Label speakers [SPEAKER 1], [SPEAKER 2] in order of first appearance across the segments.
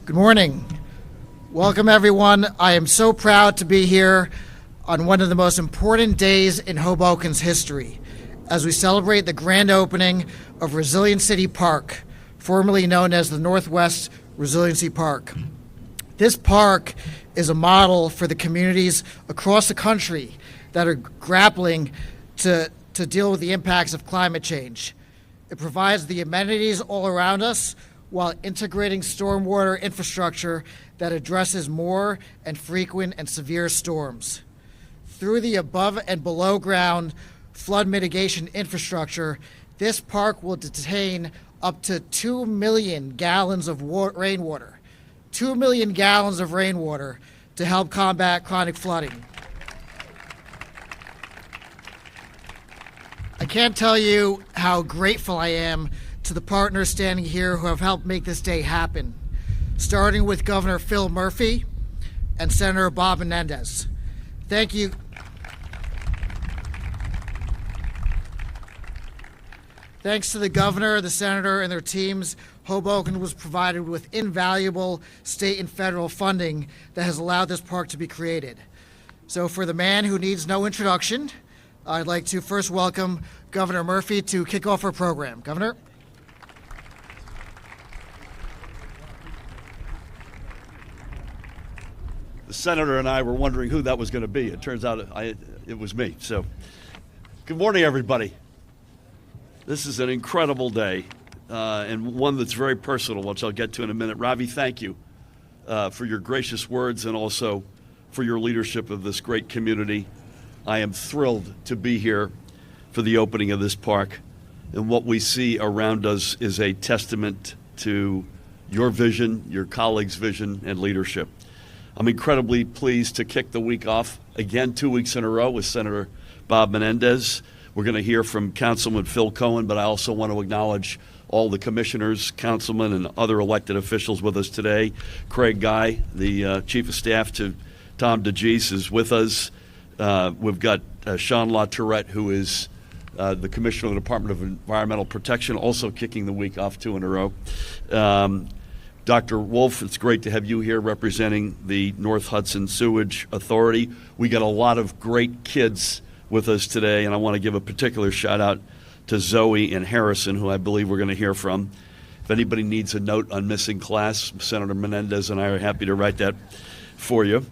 [SPEAKER 1] Good morning. Welcome, everyone. I am so proud to be here on one of the most important days in Hoboken's history as we celebrate the grand opening of Resiliency Park, formerly known as the Northwest Resiliency Park. This park is a model for the communities across the country that are grappling to deal with the impacts of climate change. It provides the amenities all around us while integrating stormwater infrastructure that addresses more and frequent and severe storms. Through the above and below ground flood mitigation infrastructure, this park will detain up to 2 million gallons of rainwater. 2 million gallons of rainwater to help combat chronic flooding. I can't tell you how grateful I am to the partners standing here who have helped make this day happen, starting with Governor Phil Murphy and Senator Bob Menendez. Thank you. Thanks to the governor, the senator, and their teams, Hoboken was provided with invaluable state and federal funding that has allowed this park to be created. So for the man who needs no introduction, I'd like to first welcome Governor Murphy to kick off our program. Governor.
[SPEAKER 2] The senator and I were wondering who that was going to be. It turns out it was me. So, good morning, everybody. This is an incredible day and one that's very personal, which I'll get to in a minute. Ravi, thank you for your gracious words and also for your leadership of this great community. I am thrilled to be here for the opening of this park. And what we see around us is a testament to your vision, your colleagues' vision, and leadership. I'm incredibly pleased to kick the week off again 2 weeks in a row with Senator Bob Menendez. We're going to hear from Councilman Phil Cohen, but I also want to acknowledge all the commissioners, councilmen, and other elected officials with us today. Craig Guy, the Chief of Staff to Tom DeGeese, is with us. We've got Sean LaTourette, who is the Commissioner of the Department of Environmental Protection, also kicking the week off 2 in a row. Dr. Wolf, it's great to have you here representing the North Hudson Sewage Authority. We got a lot of great kids with us today, and I want to give a particular shout out to Zoe and Harrison, who I believe we're going to hear from. If anybody needs a note on missing class, Senator Menendez and I are happy to write that for you.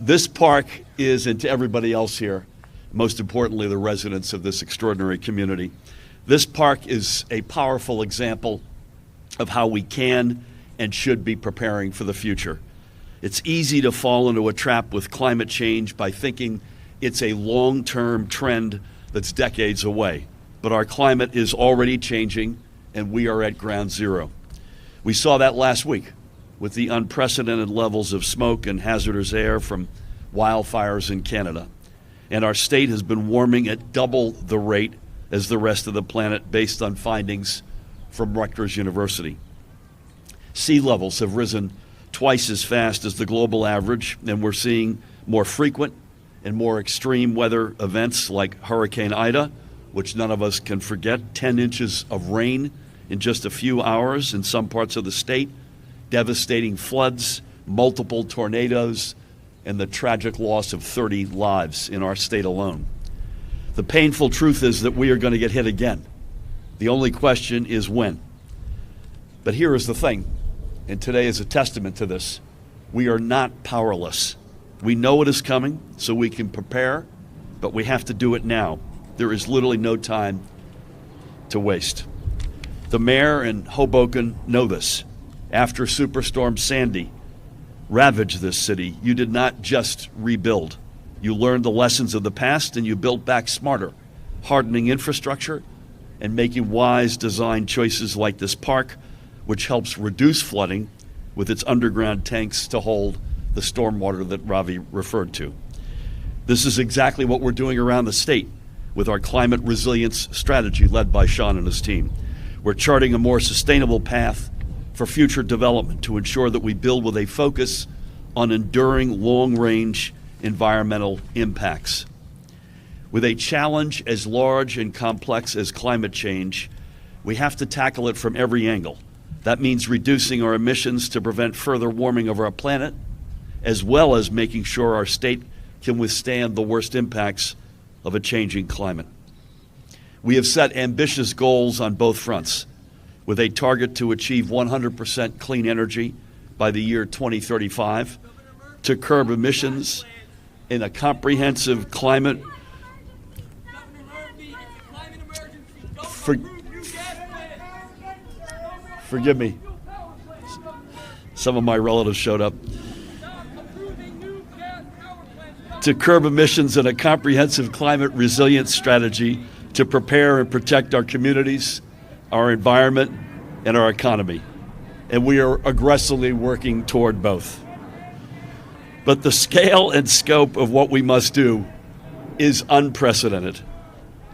[SPEAKER 2] This park is, and to everybody else here, most importantly, the residents of this extraordinary community, this park is a powerful example of how we can and should be preparing for the future. It's easy to fall into a trap with climate change by thinking it's a long-term trend that's decades away. But our climate is already changing, and we are at ground zero. We saw that last week with the unprecedented levels of smoke and hazardous air from wildfires in Canada. And our state has been warming at double the rate as the rest of the planet based on findings from Rutgers University. Sea levels have risen twice as fast as the global average, and we're seeing more frequent and more extreme weather events like Hurricane Ida, which none of us can forget, 10 inches of rain in just a few hours in some parts of the state, devastating floods, multiple tornadoes, and the tragic loss of 30 lives in our state alone. The painful truth is that we are going to get hit again. The only question is when. But here is the thing, and today is a testament to this. We are not powerless. We know it is coming, so we can prepare, but we have to do it now. There is literally no time to waste. The mayor and Hoboken know this. After Superstorm Sandy ravaged this city, you did not just rebuild. You learned the lessons of the past and you built back smarter, hardening infrastructure and making wise design choices like this park, which helps reduce flooding with its underground tanks to hold the stormwater that Ravi referred to. This is exactly what we're doing around the state with our climate resilience strategy led by Sean and his team. We're charting a more sustainable path for future development to ensure that we build with a focus on enduring long-range environmental impacts. With a challenge as large and complex as climate change, we have to tackle it from every angle, That means reducing our emissions to prevent further warming of our planet, as well as making sure our state can withstand the worst impacts of a changing climate. We have set ambitious goals on both fronts, with a target to achieve 100% clean energy by the year 2035, to curb emissions in a comprehensive climate. Forgive me. Some of my relatives showed up. To curb emissions in a comprehensive climate resilience strategy to prepare and protect our communities, our environment, and our economy. And we are aggressively working toward both. But the scale and scope of what we must do is unprecedented.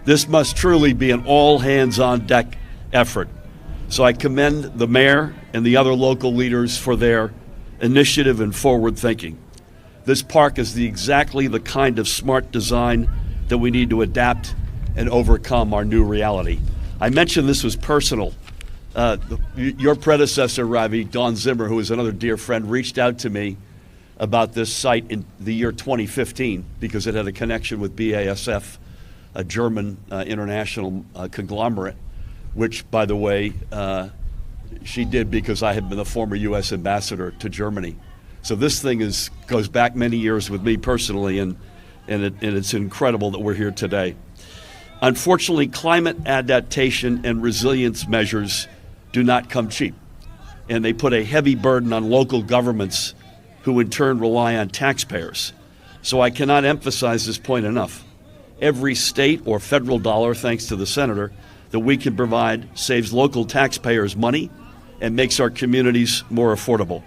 [SPEAKER 2] This must truly be an all-hands-on-deck effort. So I commend the mayor and the other local leaders for their initiative and forward thinking. This park is exactly the kind of smart design that we need to adapt and overcome our new reality. I mentioned this was personal. Your predecessor, Ravi, Don Zimmer, who is another dear friend, reached out to me about this site in the year 2015 because it had a connection with BASF, a German international conglomerate, which, by the way, she did because I had been the former U.S. ambassador to Germany. So this thing goes back many years with me personally, and it's incredible that we're here today. Unfortunately, climate adaptation and resilience measures do not come cheap, and they put a heavy burden on local governments who in turn rely on taxpayers. So I cannot emphasize this point enough. Every state or federal dollar, thanks to the senator, that we can provide saves local taxpayers money and makes our communities more affordable.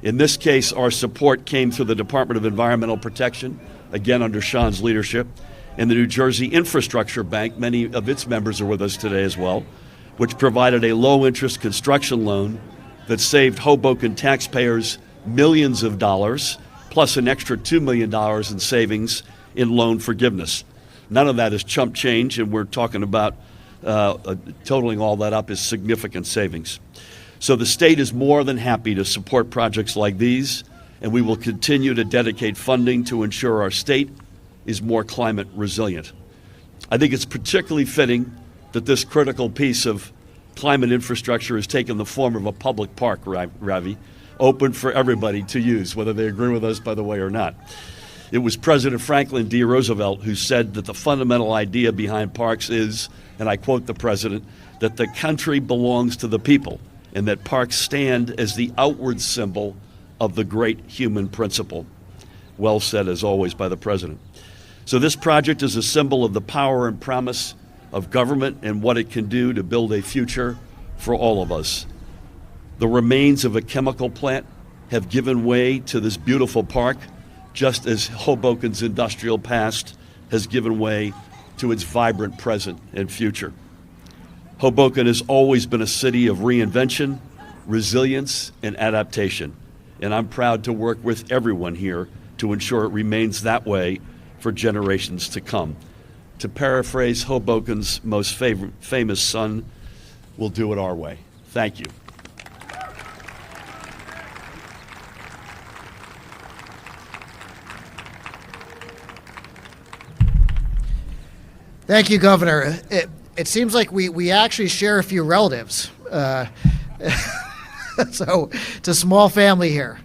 [SPEAKER 2] In this case, our support came through the Department of Environmental Protection, again under Sean's leadership, and the New Jersey Infrastructure Bank, many of its members are with us today as well, which provided a low-interest construction loan that saved Hoboken taxpayers millions of dollars, plus an extra $2 million in savings in loan forgiveness. None of that is chump change, and we're talking about totaling all that up is significant savings. So the state is more than happy to support projects like these, and we will continue to dedicate funding to ensure our state is more climate resilient. I think it's particularly fitting that this critical piece of climate infrastructure has taken the form of a public park, Ravi, open for everybody to use, whether they agree with us, by the way, or not. It was President Franklin D. Roosevelt who said that the fundamental idea behind parks is, and I quote the president, that the country belongs to the people, and that parks stand as the outward symbol of the great human principle. Well said, as always, by the president. So this project is a symbol of the power and promise of government and what it can do to build a future for all of us. The remains of a chemical plant have given way to this beautiful park, just as Hoboken's industrial past has given way to its vibrant present and future. Hoboken has always been a city of reinvention, resilience, and adaptation, and I'm proud to work with everyone here to ensure it remains that way for generations to come. To paraphrase Hoboken's most famous son, we'll do it our way. Thank you.
[SPEAKER 1] Thank you, Governor. It seems like we actually share a few relatives. So it's a small family here.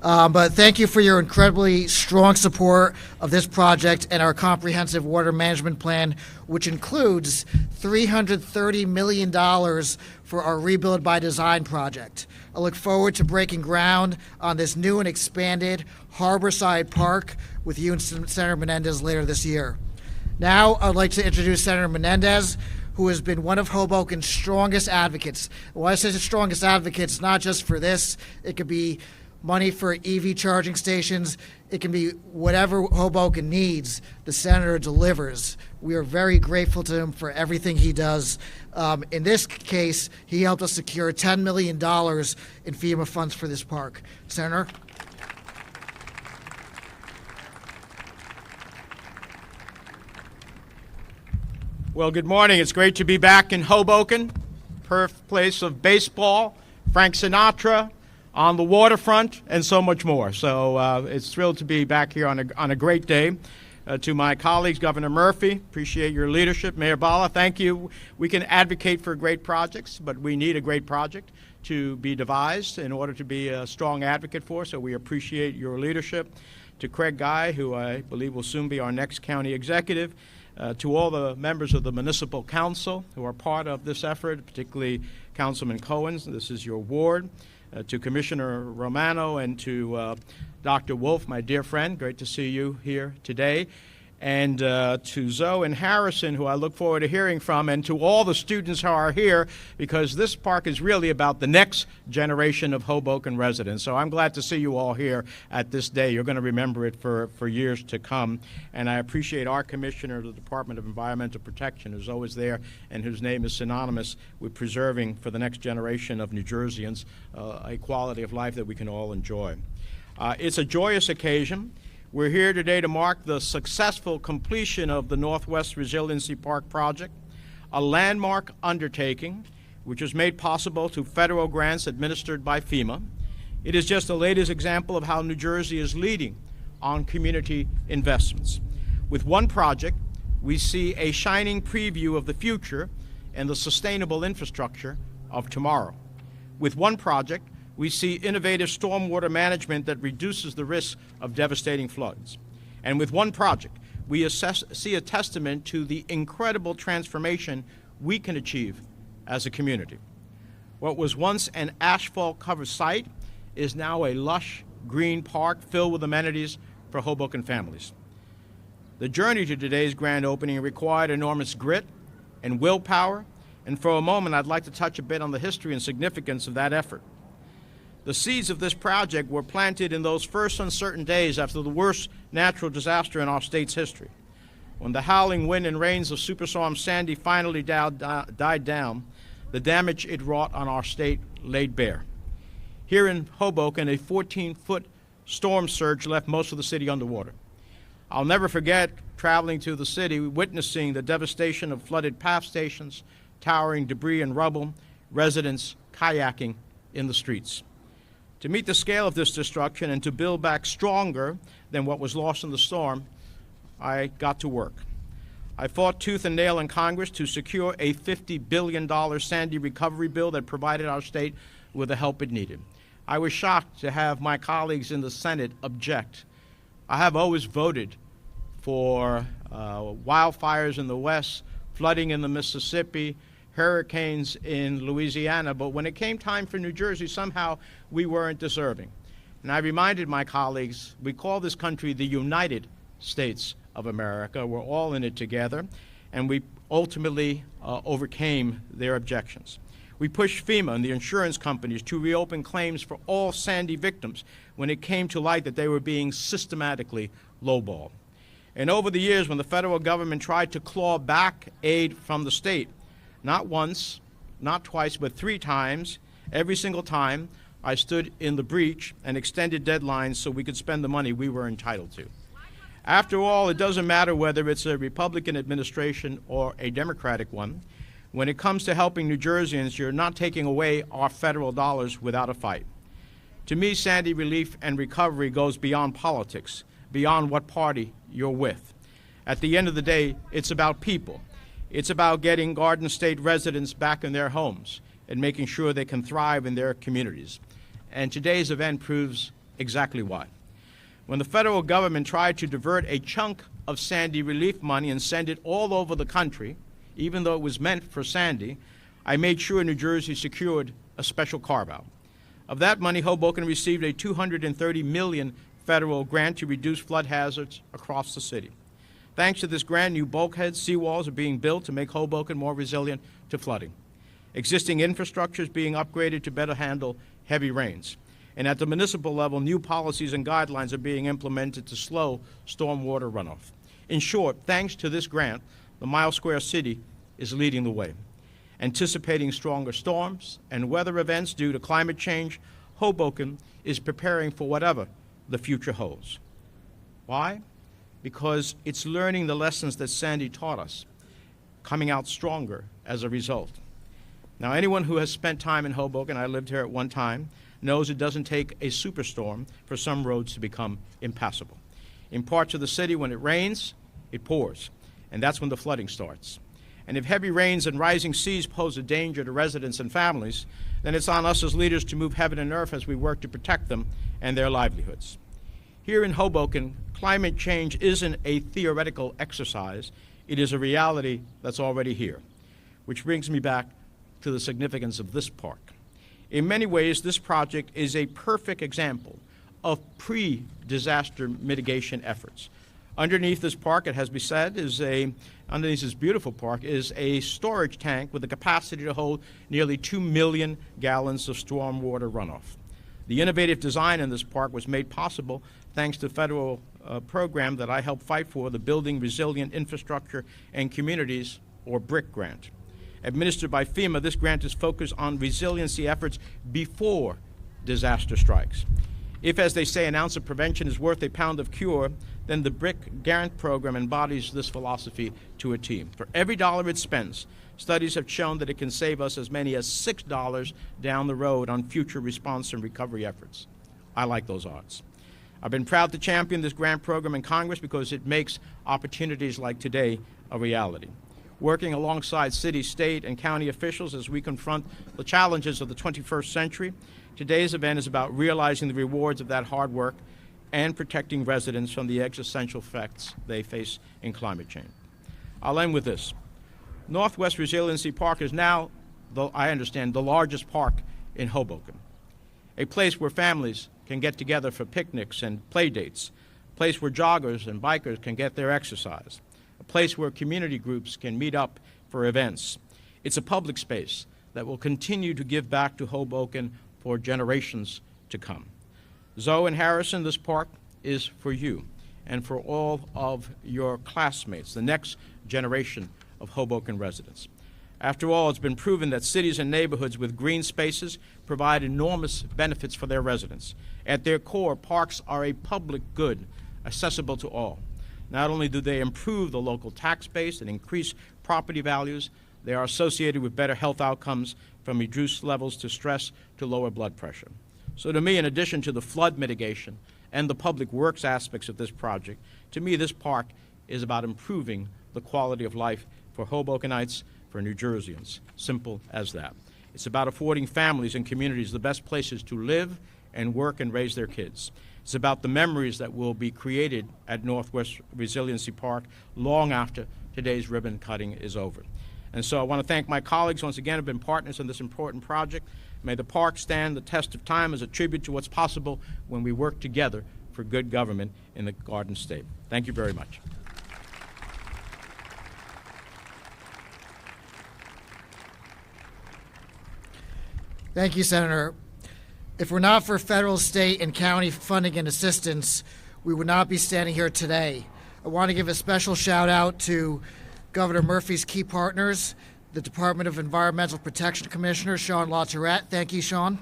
[SPEAKER 1] But thank you for your incredibly strong support of this project and our comprehensive water management plan, which includes $330 million for our Rebuild by Design project. I look forward to breaking ground on this new and expanded Harborside Park with you and Senator Menendez later this year. Now, I'd like to introduce Senator Menendez, who has been one of Hoboken's strongest advocates. When I say the strongest advocates, not just for this, it could be money for EV charging stations, it can be whatever Hoboken needs, the senator delivers. We are very grateful to him for everything he does. In this case, he helped us secure $10 million in FEMA funds for this park. Senator?
[SPEAKER 3] Well, good morning. It's great to be back in Hoboken, birthplace of baseball Frank Sinatra on the waterfront, and so much more. So it's thrilled to be back here on a great day. To my colleagues, Governor Murphy, appreciate your leadership. Mayor Bhalla, thank you. We can advocate for great projects, but we need a great project to be devised in order to be a strong advocate for, so we appreciate your leadership. To Craig Guy, who I believe will soon be our next county executive, to all the members of the Municipal Council who are part of this effort, particularly Councilman Cohen, this is your ward, to Commissioner Romano, and to Dr. Wolf, my dear friend, great to see you here today, and to Zoe and Harrison, who I look forward to hearing from, and to all the students who are here, because this park is really about the next generation of Hoboken residents. So I'm glad to see you all here at this day. You're going to remember it for years to come. And I appreciate our Commissioner of the Department of Environmental Protection, who's always there and whose name is synonymous with preserving for the next generation of New Jerseyans a quality of life that we can all enjoy. It's a joyous occasion. We're here today to mark the successful completion of the Northwest Resiliency Park project, a landmark undertaking which was made possible through federal grants administered by FEMA. It is just the latest example of how New Jersey is leading on community investments. With one project, we see a shining preview of the future and the sustainable infrastructure of tomorrow. With one project, we see innovative stormwater management that reduces the risk of devastating floods. And with one project, we see a testament to the incredible transformation we can achieve as a community. What was once an asphalt-covered site is now a lush green park filled with amenities for Hoboken families. The journey to today's grand opening required enormous grit and willpower, and for a moment I'd like to touch a bit on the history and significance of that effort. The seeds of this project were planted in those first uncertain days after the worst natural disaster in our state's history. When the howling wind and rains of Superstorm Sandy finally died down, the damage it wrought on our state laid bare. Here in Hoboken, a 14-foot storm surge left most of the city underwater. I'll never forget traveling to the city, witnessing the devastation of flooded PAF stations, towering debris and rubble, residents kayaking in the streets. To meet the scale of this destruction and to build back stronger than what was lost in the storm, I got to work. I fought tooth and nail in Congress to secure a $50 billion Sandy recovery bill that provided our state with the help it needed. I was shocked to have my colleagues in the Senate object. I have always voted for wildfires in the West, flooding in the Mississippi, hurricanes in Louisiana, but when it came time for New Jersey, somehow we weren't deserving. And I reminded my colleagues, we call this country the United States of America. We're all in it together, and we ultimately overcame their objections. We pushed FEMA and the insurance companies to reopen claims for all Sandy victims when it came to light that they were being systematically lowballed. And over the years, when the federal government tried to claw back aid from the state, not once, not twice, but 3 times, every single time, I stood in the breach and extended deadlines so we could spend the money we were entitled to. After all, it doesn't matter whether it's a Republican administration or a Democratic one. When it comes to helping New Jerseyans, you're not taking away our federal dollars without a fight. To me, Sandy relief and recovery goes beyond politics, beyond what party you're with. At the end of the day, it's about people. It's about getting Garden State residents back in their homes and making sure they can thrive in their communities. And today's event proves exactly why. When the federal government tried to divert a chunk of Sandy relief money and send it all over the country, even though it was meant for Sandy, I made sure New Jersey secured a special carve-out. Of that money, Hoboken received a $230 million federal grant to reduce flood hazards across the city. Thanks to this grant, new bulkheads, seawalls are being built to make Hoboken more resilient to flooding. Existing infrastructure is being upgraded to better handle heavy rains. And at the municipal level, new policies and guidelines are being implemented to slow stormwater runoff. In short, thanks to this grant, the Mile Square City is leading the way. Anticipating stronger storms and weather events due to climate change, Hoboken is preparing for whatever the future holds. Why? Because it's learning the lessons that Sandy taught us, coming out stronger as a result. Now, anyone who has spent time in Hoboken, I lived here at one time, knows it doesn't take a superstorm for some roads to become impassable. In parts of the city, when it rains, it pours, and that's when the flooding starts. And if heavy rains and rising seas pose a danger to residents and families, then it's on us as leaders to move heaven and earth as we work to protect them and their livelihoods. Here in Hoboken, climate change isn't a theoretical exercise. It is a reality that's already here, which brings me back to the significance of this park. In many ways, this project is a perfect example of pre-disaster mitigation efforts. Underneath this park, it has been said, underneath this beautiful park is a storage tank with the capacity to hold nearly 2 million gallons of stormwater runoff. The innovative design in this park was made possible thanks to a federal program that I helped fight for, the Building Resilient Infrastructure and Communities, or BRIC grant. Administered by FEMA, this grant is focused on resiliency efforts before disaster strikes. If, as they say, an ounce of prevention is worth a pound of cure, then the BRIC grant program embodies this philosophy to a T. For every dollar it spends, studies have shown that it can save us as many as $6 down the road on future response and recovery efforts. I like those odds. I've been proud to champion this grant program in Congress because it makes opportunities like today a reality. Working alongside city, state, and county officials as we confront the challenges of the 21st century, today's event is about realizing the rewards of that hard work and protecting residents from the existential effects they face in climate change. I'll end with this. Northwest Resiliency Park is now, I understand, the largest park in Hoboken, a place where families can get together for picnics and play dates, a place where joggers and bikers can get their exercise, a place where community groups can meet up for events. It's a public space that will continue to give back to Hoboken for generations to come. Zoe and Harrison, this park is for you and for all of your classmates, the next generation of Hoboken residents. After all, it's been proven that cities and neighborhoods with green spaces provide enormous benefits for their residents. At their core, parks are a public good, accessible to all. Not only do they improve the local tax base and increase property values, they are associated with better health outcomes, from reduced levels to stress to lower blood pressure. So to me, in addition to the flood mitigation and the public works aspects of this project, to me this park is about improving the quality of life for Hobokenites, for New Jerseyans. Simple as that. It's about affording families and communities the best places to live and work and raise their kids. It's about the memories that will be created at Northwest Resiliency Park long after today's ribbon cutting is over. And so I want to thank my colleagues once again who have been partners in this important project. May the park stand the test of time as a tribute to what's possible when we work together for good government in the Garden State. Thank you very much.
[SPEAKER 1] Thank you, Senator. If we're not for federal, state, and county funding and assistance, we would not be standing here today. I want to give a special shout out to Governor Murphy's key partners, the Department of Environmental Protection Commissioner, Sean LaTourette. Thank you, Sean.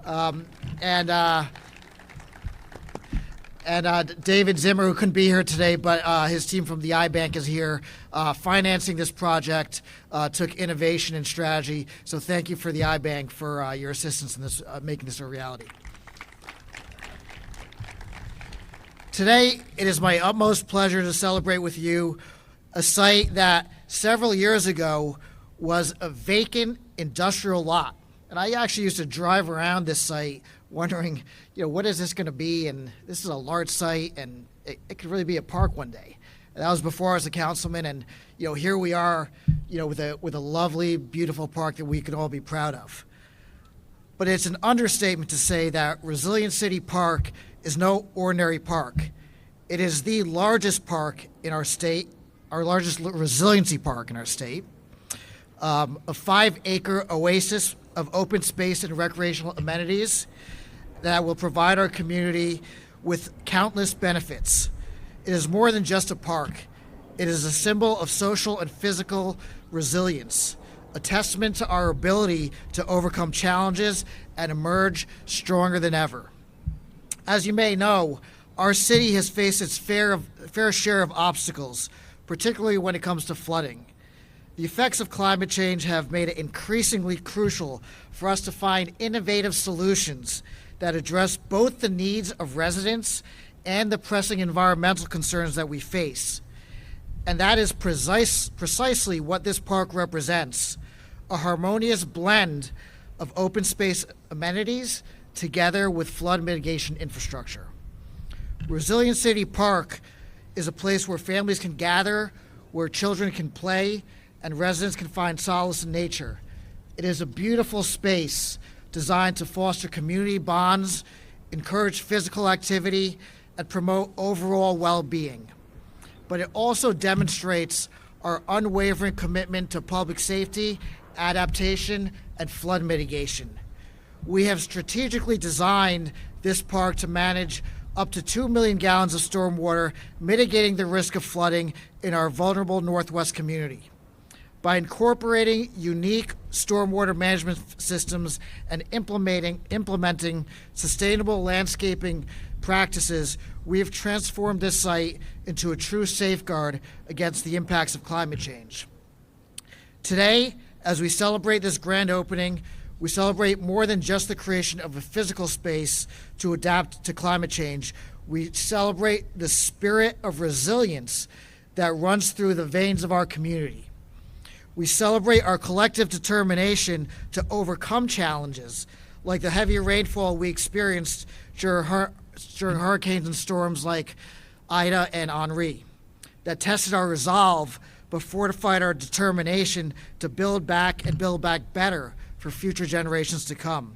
[SPEAKER 1] And David Zimmer, who couldn't be here today, but his team from the iBank is here financing this project, took innovation and strategy. So thank you for the iBank for your assistance in this, making this a reality. Today, it is my utmost pleasure to celebrate with you a site that several years ago was a vacant industrial lot. And I actually used to drive around this site wondering, what is this going to be? And this is a large site, and it could really be a park one day. And that was before I was a councilman, and here we are, with a lovely, beautiful park that we can all be proud of. But it's an understatement to say that Resilient City Park is no ordinary park. It is the largest park in our state, our largest resiliency park in our state, a 5-acre oasis of open space and recreational amenities that will provide our community with countless benefits. It is more than just a park. It is a symbol of social and physical resilience, a testament to our ability to overcome challenges and emerge stronger than ever. As you may know, our city has faced its fair share of obstacles, particularly when it comes to flooding. The effects of climate change have made it increasingly crucial for us to find innovative solutions that address both the needs of residents and the pressing environmental concerns that we face. And that is precisely what this park represents, a harmonious blend of open space amenities together with flood mitigation infrastructure. Resilient City Park is a place where families can gather, where children can play, and residents can find solace in nature. It is a beautiful space designed to foster community bonds, encourage physical activity, and promote overall well-being. But it also demonstrates our unwavering commitment to public safety, adaptation, and flood mitigation. We have strategically designed this park to manage up to 2 million gallons of stormwater, mitigating the risk of flooding in our vulnerable Northwest community. By incorporating unique stormwater management systems and implementing sustainable landscaping practices, we have transformed this site into a true safeguard against the impacts of climate change. Today, as we celebrate this grand opening, we celebrate more than just the creation of a physical space to adapt to climate change. We celebrate the spirit of resilience that runs through the veins of our community. We celebrate our collective determination to overcome challenges like the heavy rainfall we experienced during hurricanes and storms like Ida and Henri that tested our resolve but fortified our determination to build back and build back better for future generations to come.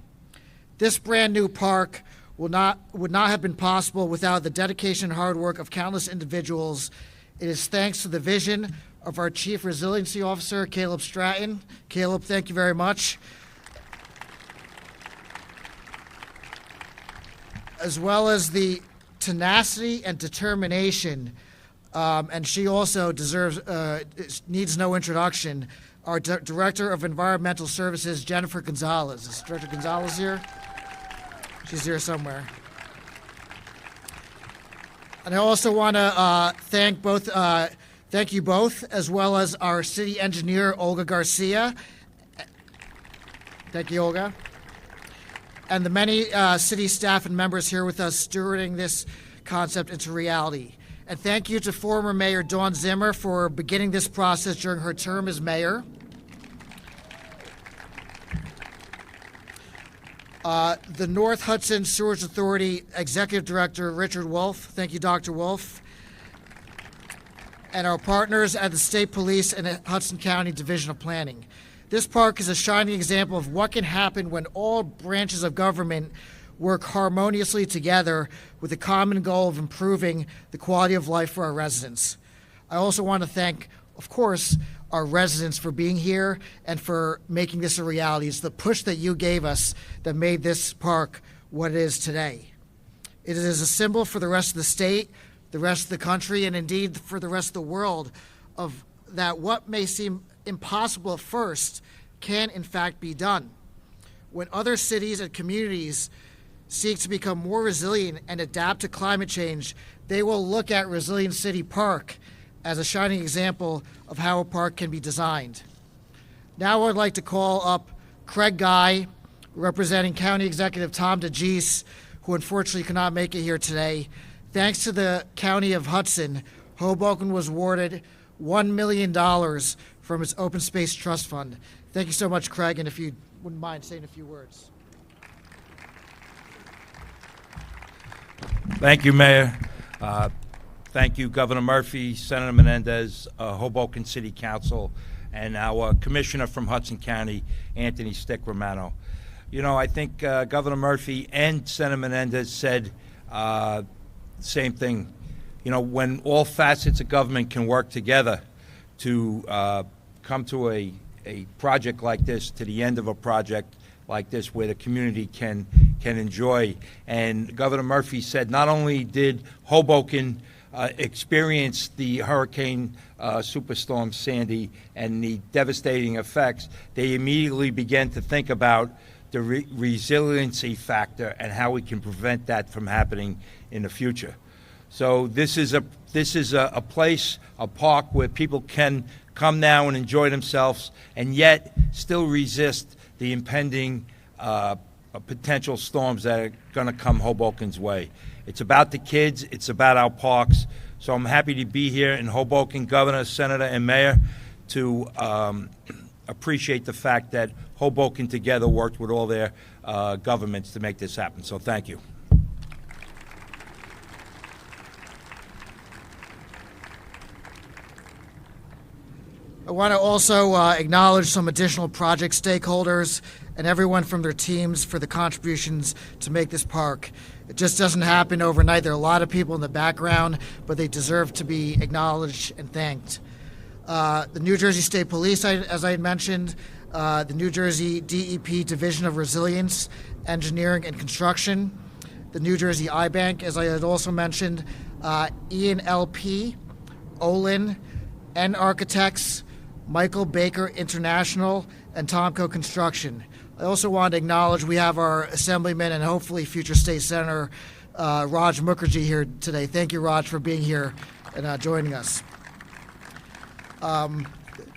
[SPEAKER 1] This brand new park would not have been possible without the dedication and hard work of countless individuals. It is thanks to the vision of our Chief Resiliency Officer, Caleb Stratton. Caleb, thank you very much. As well as the tenacity and determination, and she also needs no introduction, our Director of Environmental Services, Jennifer Gonzalez. Is Director Gonzalez here? She's here somewhere. And I also want to thank you both, as well as our city engineer, Olga Garcia. Thank you, Olga. And the many city staff and members here with us stewarding this concept into reality. And thank you to former Mayor Dawn Zimmer for beginning this process during her term as mayor. The North Hudson Sewage Authority Executive Director, Richard Wolf. Thank you, Dr. Wolf. And our partners at the State Police and Hudson County Division of Planning. This park is a shining example of what can happen when all branches of government work harmoniously together with a common goal of improving the quality of life for our residents. I also want to thank, of course, our residents for being here and for making this a reality. It's the push that you gave us that made this park what it is today. It is a symbol for the rest of the state, the rest of the country, and indeed for the rest of the world of that what may seem impossible at first can in fact be done. When other cities and communities seek to become more resilient and adapt to climate change, they will look at Resilient City Park as a shining example of how a park can be designed. Now I'd like to call up Craig Guy, representing County Executive Tom DeGise, who unfortunately could not make it here today. Thanks to the County of Hudson, Hoboken was awarded $1 million from its Open Space Trust Fund. Thank you so much, Craig, and if you wouldn't mind saying a few words.
[SPEAKER 4] Thank you, Mayor. Thank you, Governor Murphy, Senator Menendez, Hoboken City Council, and our Commissioner from Hudson County, Anthony Stick Romano. You know, I think Governor Murphy and Senator Menendez said same thing. You know, when all facets of government can work together to come to a project like this, to the end of a project like this where the community can enjoy. And Governor Murphy said not only did Hoboken experience the Hurricane Superstorm Sandy and the devastating effects, they immediately began to think about the resiliency factor and how we can prevent that from happening in the future. So this is a place, a park where people can come now and enjoy themselves, and yet still resist the impending potential storms that are going to come Hoboken's way. It's about the kids. It's about our parks. So I'm happy to be here in Hoboken, Governor, Senator, and Mayor, to appreciate the fact that Hoboken together worked with all their governments to make this happen. So thank you.
[SPEAKER 1] I want to also acknowledge some additional project stakeholders and everyone from their teams for the contributions to make this park. It just doesn't happen overnight. There are a lot of people in the background, but they deserve to be acknowledged and thanked. The New Jersey State Police, as I had mentioned, the New Jersey DEP Division of Resilience, Engineering and Construction, the New Jersey I-Bank, as I had also mentioned, ENLP, Olin, N Architects, Michael Baker International, and Tomco Construction. I also want to acknowledge we have our Assemblyman and hopefully future State Senator Raj Mukherjee here today. Thank you, Raj, for being here and joining us.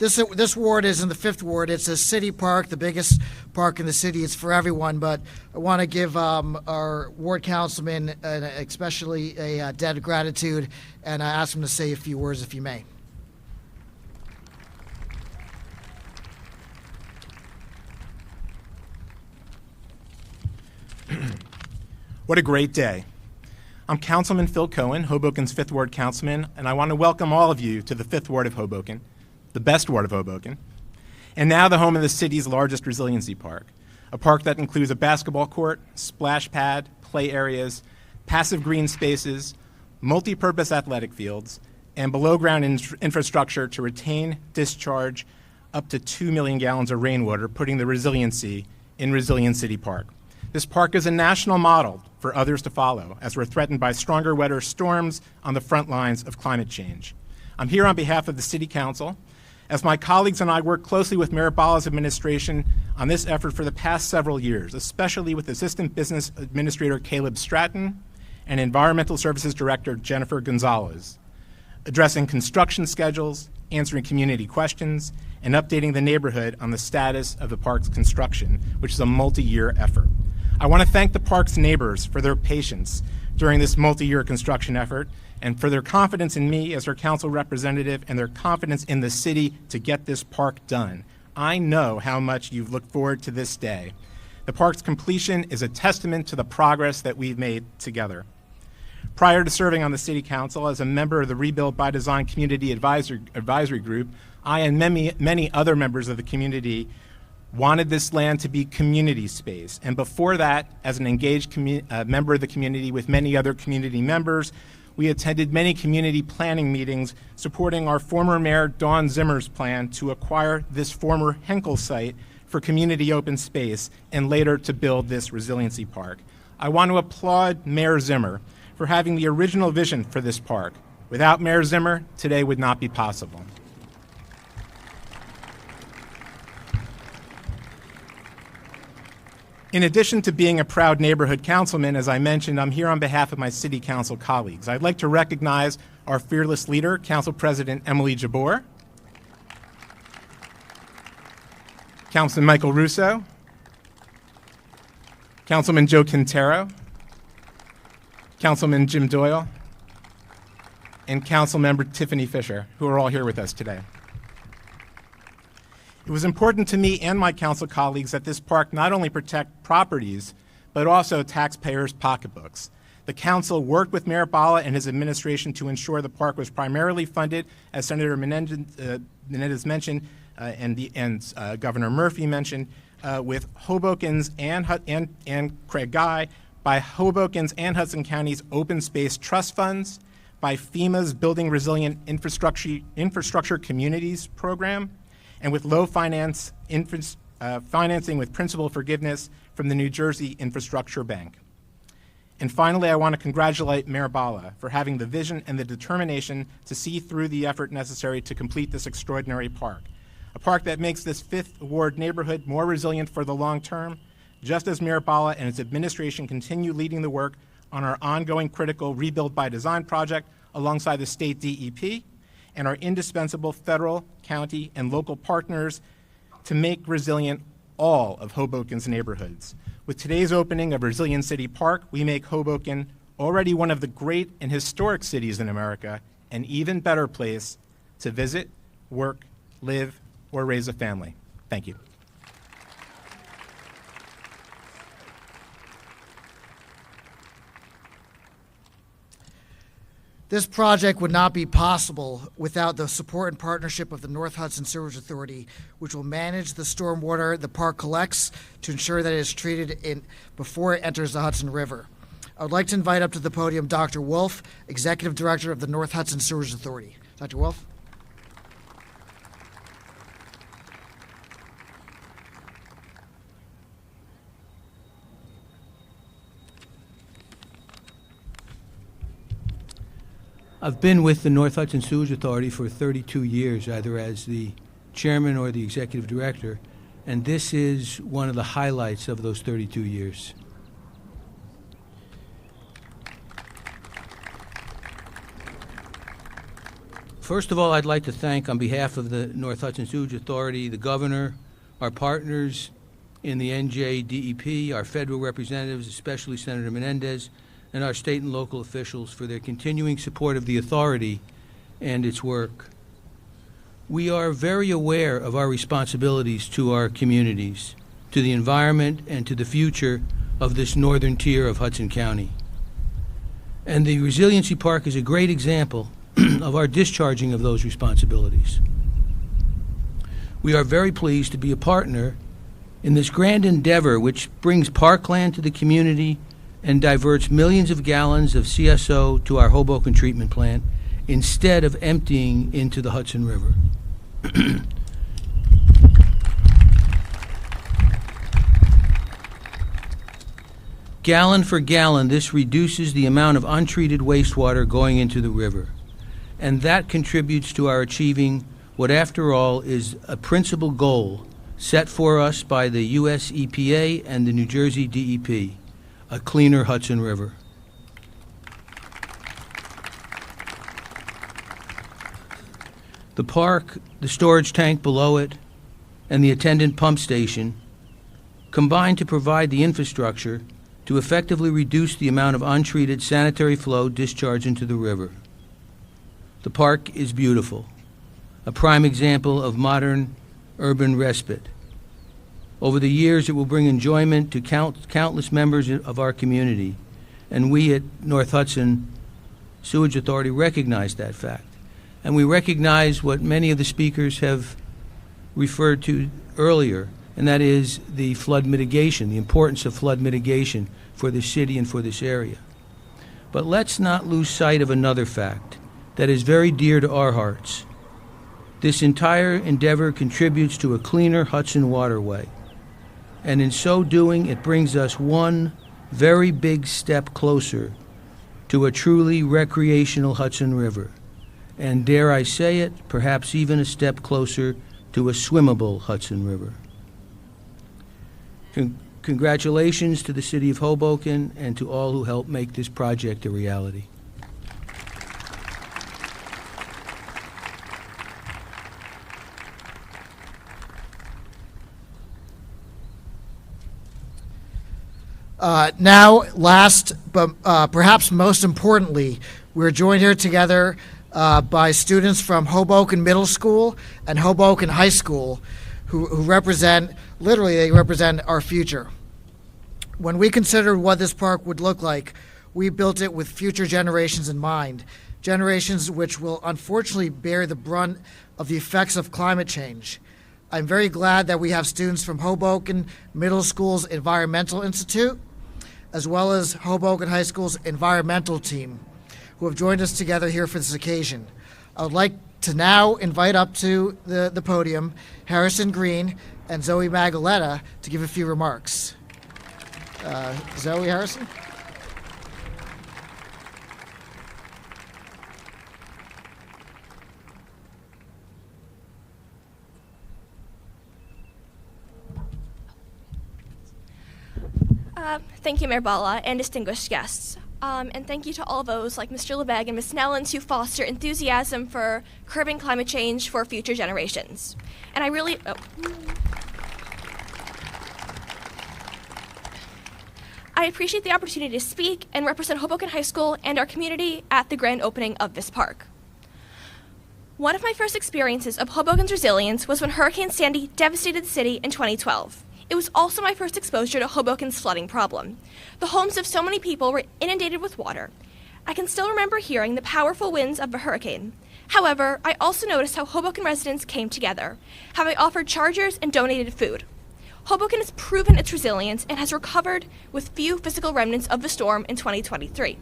[SPEAKER 1] This ward is in the 5th Ward. It's a city park, the biggest park in the city. It's for everyone, but I want to give our ward councilman especially a debt of gratitude, and I ask him to say a few words, if you may.
[SPEAKER 5] What a great day. I'm Councilman Phil Cohen, Hoboken's 5th Ward Councilman, and I want to welcome all of you to the 5th Ward of Hoboken, the best ward of Hoboken, and now the home of the city's largest resiliency park, a park that includes a basketball court, splash pad, play areas, passive green spaces, multi-purpose athletic fields, and below-ground infrastructure to retain, discharge up to 2 million gallons of rainwater, putting the resiliency in Resilient City Park. This park is a national model for others to follow, as we're threatened by stronger, wetter storms on the front lines of climate change. I'm here on behalf of the City Council, as my colleagues and I work closely with Mayor Bhalla's administration on this effort for the past several years, especially with Assistant Business Administrator Caleb Stratton and Environmental Services Director Jennifer Gonzalez, addressing construction schedules, answering community questions, and updating the neighborhood on the status of the park's construction, which is a multi-year effort. I want to thank the park's neighbors for their patience during this multi-year construction effort and for their confidence in me as their council representative and their confidence in the city to get this park done. I know how much you've looked forward to this day. The park's completion is a testament to the progress that we've made together. Prior to serving on the City Council as a member of the Rebuild by Design Community Advisory Group, I and many other members of the community wanted this land to be community space. And before that, as an engaged member of the community with many other community members, we attended many community planning meetings supporting our former Mayor Dawn Zimmer's plan to acquire this former Henkel site for community open space and later to build this resiliency park. I want to applaud Mayor Zimmer for having the original vision for this park. Without Mayor Zimmer, today would not be possible. In addition to being a proud neighborhood councilman, as I mentioned, I'm here on behalf of my City Council colleagues. I'd like to recognize our fearless leader, Council President Emily Jabor, Councilman Michael Russo, Councilman Joe Quintero, Councilman Jim Doyle, and Councilmember Tiffany Fisher, who are all here with us today. It was important to me and my council colleagues that this park not only protect properties, but also taxpayers' pocketbooks. The council worked with Mayor Bhalla and his administration to ensure the park was primarily funded, as Senator Menendez mentioned, and Governor Murphy mentioned, with Hoboken's and Craig Guy, by Hoboken's and Hudson County's open space trust funds, by FEMA's Building Resilient Infrastructure Communities program, and with low financing with principal forgiveness from the New Jersey Infrastructure Bank. And finally, I want to congratulate Mayor Bhalla for having the vision and the determination to see through the effort necessary to complete this extraordinary park, a park that makes this 5th Ward neighborhood more resilient for the long term, just as Mayor Bhalla and his administration continue leading the work on our ongoing critical Rebuild by Design project alongside the state DEP and our indispensable federal, county, and local partners to make resilient all of Hoboken's neighborhoods. With today's opening of Resiliency Park, we make Hoboken, already one of the great and historic cities in America, an even better place to visit, work, live, or raise a family. Thank you.
[SPEAKER 1] This project would not be possible without the support and partnership of the North Hudson Sewerage Authority, which will manage the stormwater the park collects to ensure that it is treated before it enters the Hudson River. I would like to invite up to the podium Dr. Wolf, Executive Director of the North Hudson Sewerage Authority. Dr. Wolf.
[SPEAKER 6] I've been with the North Hudson Sewage Authority for 32 years, either as the chairman or the executive director, and this is one of the highlights of those 32 years. First of all, I'd like to thank, on behalf of the North Hudson Sewage Authority, the governor, our partners in the NJDEP, our federal representatives, especially Senator Menendez, and our state and local officials for their continuing support of the authority and its work. We are very aware of our responsibilities to our communities, to the environment, and to the future of this northern tier of Hudson County. And the Resiliency Park is a great example of our discharging of those responsibilities. We are very pleased to be a partner in this grand endeavor which brings parkland to the community and diverts millions of gallons of CSO to our Hoboken treatment plant instead of emptying into the Hudson River. Gallon for gallon, this reduces the amount of untreated wastewater going into the river, and that contributes to our achieving what, after all, is a principal goal set for us by the U.S. EPA and the New Jersey DEP. A cleaner Hudson River. The park, the storage tank below it, and the attendant pump station combine to provide the infrastructure to effectively reduce the amount of untreated sanitary flow discharged into the river. The park is beautiful, a prime example of modern urban respite. Over the years, it will bring enjoyment to countless members of our community, and we at North Hudson Sewage Authority recognize that fact. And we recognize what many of the speakers have referred to earlier, and that is the flood mitigation, the importance of flood mitigation for this city and for this area. But let's not lose sight of another fact that is very dear to our hearts. This entire endeavor contributes to a cleaner Hudson waterway. And in so doing, it brings us one very big step closer to a truly recreational Hudson River. And dare I say it, perhaps even a step closer to a swimmable Hudson River. Congratulations to the City of Hoboken and to all who helped make this project a reality.
[SPEAKER 1] Now, last but perhaps most importantly, we're joined here together by students from Hoboken Middle School and Hoboken High School who represent, literally they represent our future. When we considered what this park would look like, we built it with future generations in mind, generations which will unfortunately bear the brunt of the effects of climate change. I'm very glad that we have students from Hoboken Middle School's Environmental Institute, as well as Hoboken High School's environmental team, who have joined us together here for this occasion. I would like to now invite up to the podium Harrison Green and Zoe Magaletta to give a few remarks. Zoe, Harrison?
[SPEAKER 7] Thank you, Mayor Bhalla, and distinguished guests. And thank you to all those like Mr. Lebeg and Ms. Nellens who foster enthusiasm for curbing climate change for future generations. And I appreciate the opportunity to speak and represent Hoboken High School and our community at the grand opening of this park. One of my first experiences of Hoboken's resilience was when Hurricane Sandy devastated the city in 2012. It was also my first exposure to Hoboken's flooding problem. The homes of so many people were inundated with water. I can still remember hearing the powerful winds of a hurricane. However, I also noticed how Hoboken residents came together, how they offered chargers and donated food. Hoboken has proven its resilience and has recovered with few physical remnants of the storm in 2023.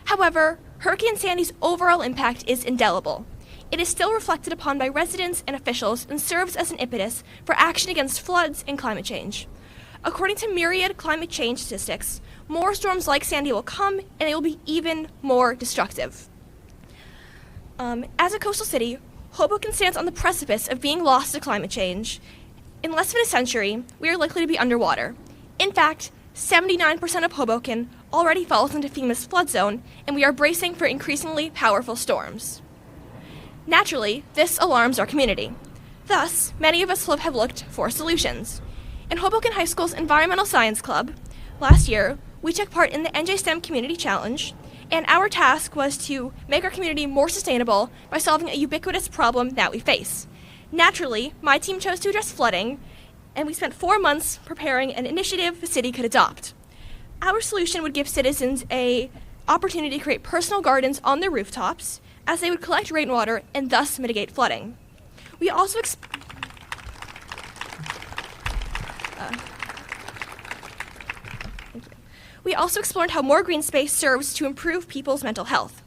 [SPEAKER 7] However, Hurricane Sandy's overall impact is indelible. It is still reflected upon by residents and officials and serves as an impetus for action against floods and climate change. According to myriad climate change statistics, more storms like Sandy will come and they will be even more destructive. As a coastal city, Hoboken stands on the precipice of being lost to climate change. In less than a century, we are likely to be underwater. In fact, 79% of Hoboken already falls into FEMA's flood zone, and we are bracing for increasingly powerful storms. Naturally, this alarms our community. Thus, many of us have looked for solutions. In Hoboken High School's Environmental Science Club, last year, we took part in the NJ-STEM Community Challenge, and our task was to make our community more sustainable by solving a ubiquitous problem that we face. Naturally, my team chose to address flooding, and we spent 4 months preparing an initiative the city could adopt. Our solution would give citizens an opportunity to create personal gardens on their rooftops, as they would collect rainwater and thus mitigate flooding. We also explored how more green space serves to improve people's mental health.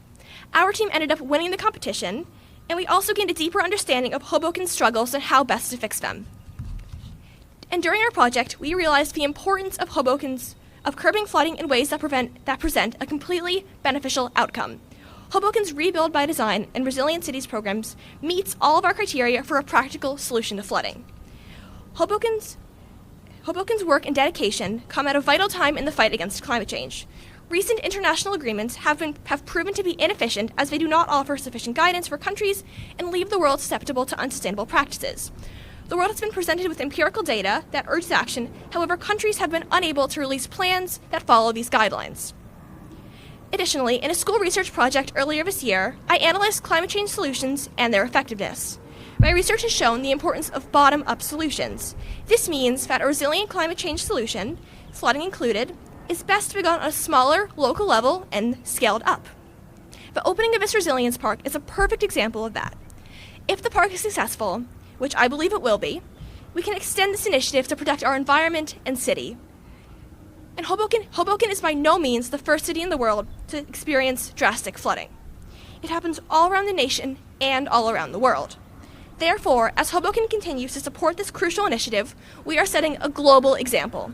[SPEAKER 7] Our team ended up winning the competition, and we also gained a deeper understanding of Hoboken's struggles and how best to fix them. And during our project, we realized the importance of curbing flooding in ways that present a completely beneficial outcome. Hoboken's Rebuild by Design and Resilient Cities programs meets all of our criteria for a practical solution to flooding. Hoboken's work and dedication come at a vital time in the fight against climate change. Recent international agreements have proven to be inefficient as they do not offer sufficient guidance for countries and leave the world susceptible to unsustainable practices. The world has been presented with empirical data that urges action, however, countries have been unable to release plans that follow these guidelines. Additionally, in a school research project earlier this year, I analyzed climate change solutions and their effectiveness. My research has shown the importance of bottom-up solutions. This means that a resilient climate change solution, flooding included, is best begun on a smaller, local level and scaled up. The opening of this Resilience Park is a perfect example of that. If the park is successful, which I believe it will be, we can extend this initiative to protect our environment and city. And Hoboken is by no means the first city in the world to experience drastic flooding. It happens all around the nation and all around the world. Therefore, as Hoboken continues to support this crucial initiative, we are setting a global example.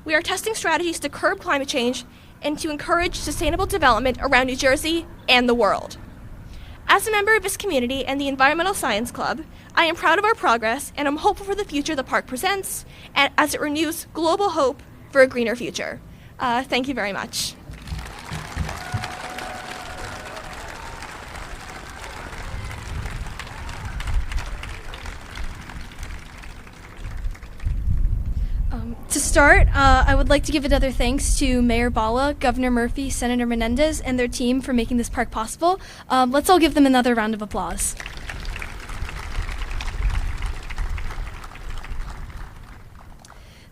[SPEAKER 7] We are testing strategies to curb climate change and to encourage sustainable development around New Jersey and the world. As a member of this community and the Environmental Science Club, I am proud of our progress and I'm hopeful for the future the park presents as it renews global hope for a greener future. Thank you very much.
[SPEAKER 8] To start, I would like to give another thanks to Mayor Bhalla, Governor Murphy, Senator Menendez, and their team for making this park possible. Let's all give them another round of applause.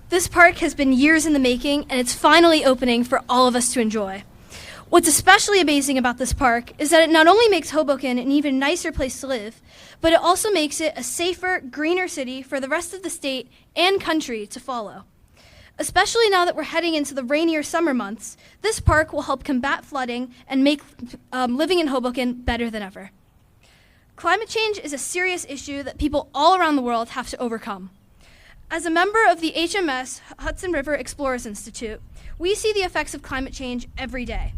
[SPEAKER 8] This park has been years in the making, and it's finally opening for all of us to enjoy. What's especially amazing about this park is that it not only makes Hoboken an even nicer place to live, but it also makes it a safer, greener city for the rest of the state and country to follow. Especially now that we're heading into the rainier summer months, this park will help combat flooding and make living in Hoboken better than ever. Climate change is a serious issue that people all around the world have to overcome. As a member of the HMS Hudson River Explorers Institute, we see the effects of climate change every day.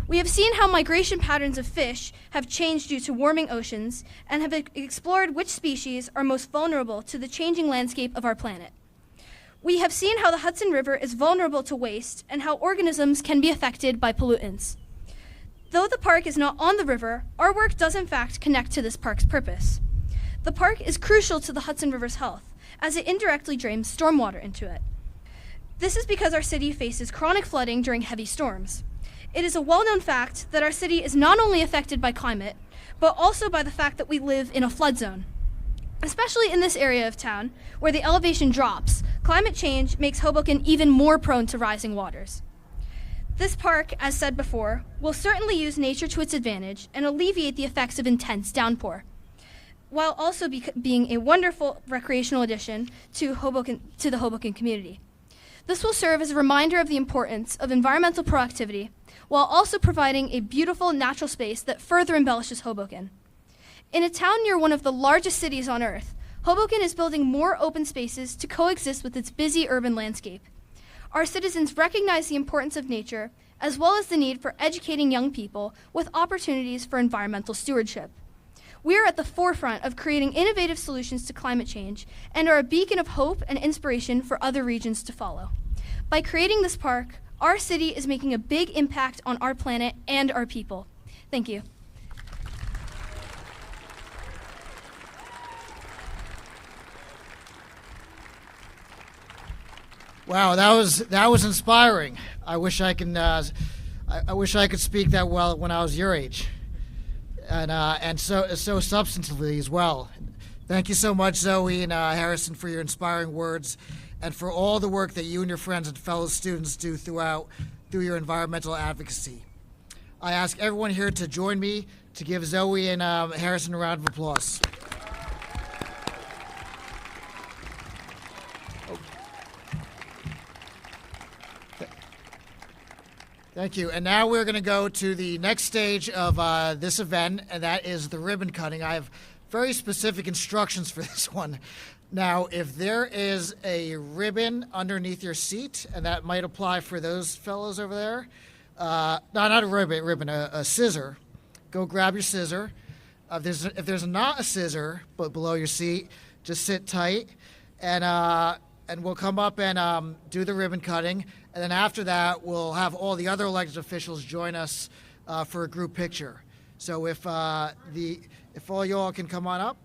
[SPEAKER 8] We have seen how migration patterns of fish have changed due to warming oceans and have explored which species are most vulnerable to the changing landscape of our planet. We have seen how the Hudson River is vulnerable to waste and how organisms can be affected by pollutants. Though the park is not on the river, our work does in fact connect to this park's purpose. The park is crucial to the Hudson River's health, as it indirectly drains stormwater into it. This is because our city faces chronic flooding during heavy storms. It is a well-known fact that our city is not only affected by climate, but also by the fact that we live in a flood zone. Especially in this area of town, where the elevation drops, climate change makes Hoboken even more prone to rising waters. This park, as said before, will certainly use nature to its advantage and alleviate the effects of intense downpour, while also being a wonderful recreational addition to the Hoboken community. This will serve as a reminder of the importance of environmental proactivity, while also providing a beautiful natural space that further embellishes Hoboken. In a town near one of the largest cities on Earth, Hoboken is building more open spaces to coexist with its busy urban landscape. Our citizens recognize the importance of nature, as well as the need for educating young people with opportunities for environmental stewardship. We are at the forefront of creating innovative solutions to climate change and are a beacon of hope and inspiration for other regions to follow. By creating this park, our city is making a big impact on our planet and our people. Thank you.
[SPEAKER 1] Wow, that was inspiring. I wish I wish I could speak that well when I was your age, and so substantively as well. Thank you so much, Zoe and Harrison, for your inspiring words, and for all the work that you and your friends and fellow students do through your environmental advocacy. I ask everyone here to join me to give Zoe and Harrison a round of applause. Thank you. And now we're going to go to the next stage of this event, and that is the ribbon cutting. I have very specific instructions for this one. Now, if there is a ribbon underneath your seat, and that might apply for those fellows over there, no, not a ribbon, a scissor, go grab your scissor. If there's not a scissor but below your seat, just sit tight, and we'll come up and do the ribbon cutting. And then after that, we'll have all the other elected officials join us for a group picture. So if all y'all can come on up.